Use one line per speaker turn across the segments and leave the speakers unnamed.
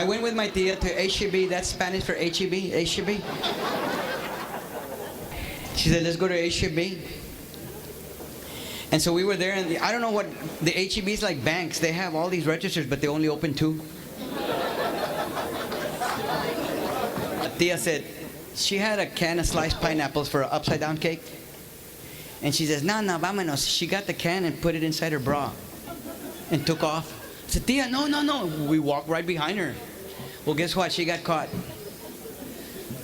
I went with my tia to HEB. That's Spanish for HEB. HEB. She said, let's go to HEB. And so we were there, and I don't know what, the HEB is like banks. They have all these registers, but they only open 2. Tia said, she had a can of sliced pineapples for an upside down cake. And she says, no, vámonos. She got the can and put it inside her bra and took off. I said, Tia, no. We walked right behind her. Well, guess what? She got caught.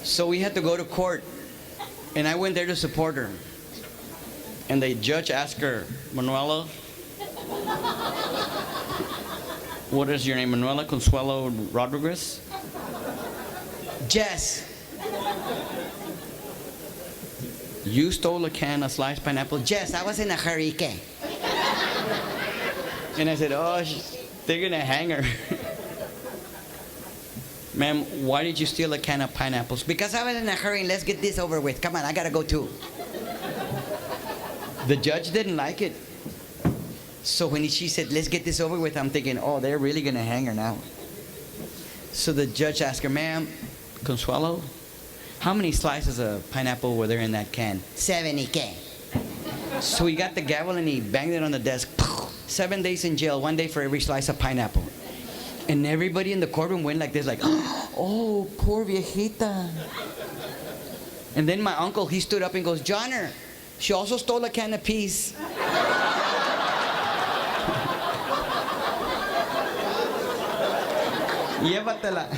So we had to go to court. And I went there to support her. And the judge asked her, Manuela, what is your name? Manuela Consuelo Rodriguez? Jess. You stole a can of sliced pineapple? Jess, I was in a hurricane. And I said, oh, they're going to hang her. Ma'am, why did you steal a can of pineapples? Because I was in a hurry. Let's get this over with. Come on, I got to go too. The judge didn't like it. So when she said, let's get this over with, I'm thinking, oh, they're really going to hang her now. So the judge asked her, ma'am, Consuelo, how many slices of pineapple were there in that can? 70 can. So he got the gavel and he banged it on the desk. 7 days in jail, 1 day for every slice of pineapple. And everybody in the courtroom went like this, like, oh, poor viejita. And then my uncle, he stood up and goes, Johnner, she also stole a can of peas. Llévatela.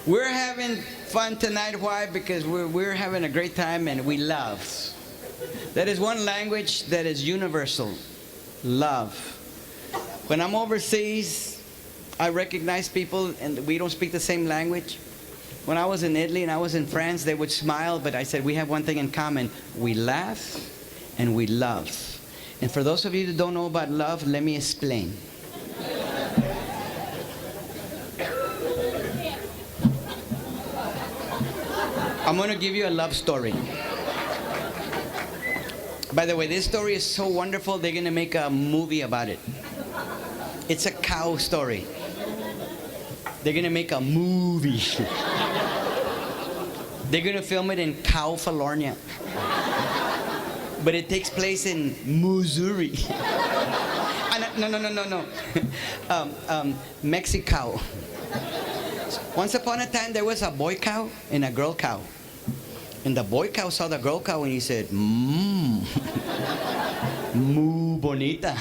We're having fun tonight. Why? Because we're having a great time and we love. That is one language that is universal. Love. When I'm overseas, I recognize people and we don't speak the same language. When I was in Italy and I was in France, they would smile, but I said, we have one thing in common. We laugh and we love. And for those of you that don't know about love, let me explain. I'm going to give you a love story. By the way, this story is so wonderful, they're going to make a movie about it. It's a cow story. They're going to make a movie. They're going to film it in California. But it takes place in Missouri. No. Mexico. Once upon a time, there was a boy cow and a girl cow. And the boy cow saw the girl cow and he said, Moo bonita.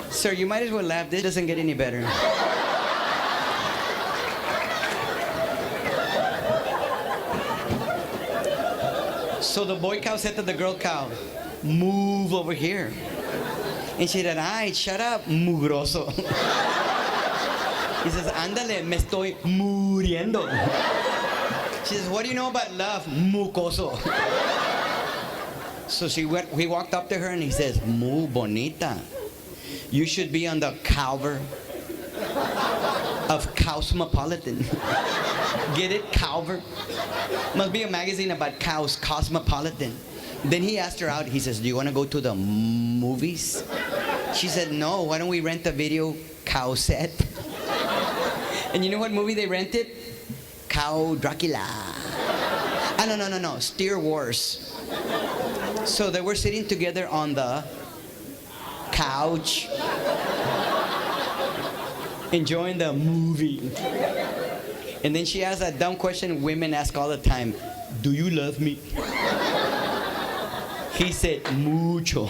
Sir, you might as well laugh. This doesn't get any better. So the boy cow said to the girl cow, move over here. And she said, ay, shut up, mugroso. He says, ándale, me estoy muriendo. She says, what do you know about love? Mucoso. So he walked up to her and he says, Moo bonita. You should be on the cover of Cosmopolitan. Get it? Cover. Must be a magazine about cows, Cosmopolitan. Then he asked her out. He says, do you want to go to the movies? She said, no. Why don't we rent a video cow set? And you know what movie they rented? Cow Dracula. Ah, no. Steer Wars. So they were sitting together on the couch, enjoying the movie. And then she asked that dumb question women ask all the time. Do you love me? He said, mucho.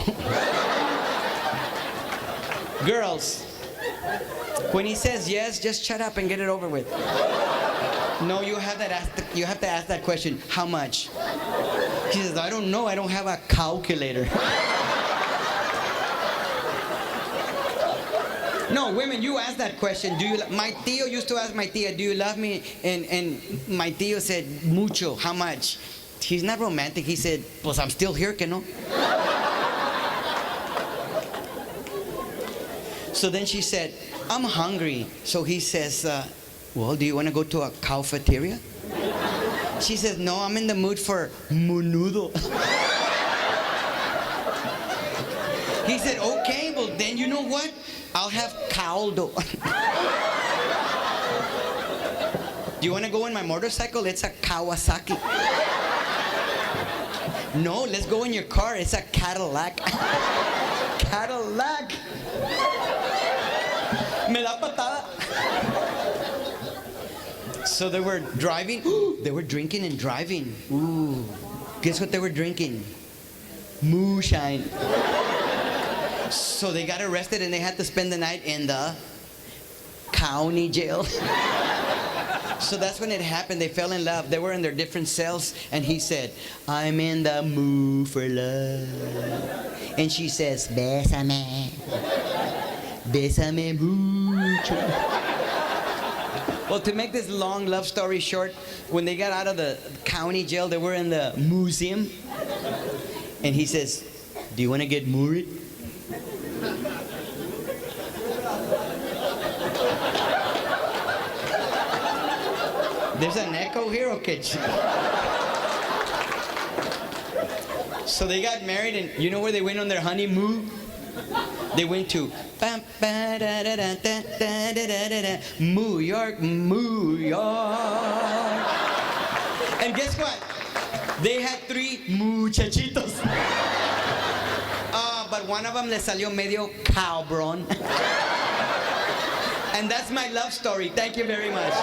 Girls, when he says yes, just shut up and get it over with. No, you have to ask that question. How much? She says, I don't know. I don't have a calculator. No, women, you ask that question. My tío used to ask my tía, do you love me? And my tío said, mucho. How much? He's not romantic. He said, pues I'm still here, que no? So then she said, I'm hungry. So he says, well, do you want to go to a cafeteria? She says, no, I'm in the mood for menudo. He said, okay, well then you know what? I'll have caldo. Do you want to go in my motorcycle? It's a Kawasaki. No, let's go in your car. It's a Cadillac. Cadillac. Me da patada. So they were driving. They were drinking and driving. Ooh. Guess what they were drinking? Moonshine. So they got arrested and they had to spend the night in the county jail. So that's when it happened. They fell in love. They were in their different cells, and he said, I'm in the mood for love. And she says, Bésame. Bésame mucho. Well, to make this long love story short, when they got out of the county jail, they were in the museum. And he says, do you want to get married? There's an echo here, okay? So they got married, and you know where they went on their honeymoon? They went to Moo York, Moo York. And guess what? They had 3 muchachitos. But one of them le salió medio cabrón. And that's my love story. Thank you very much.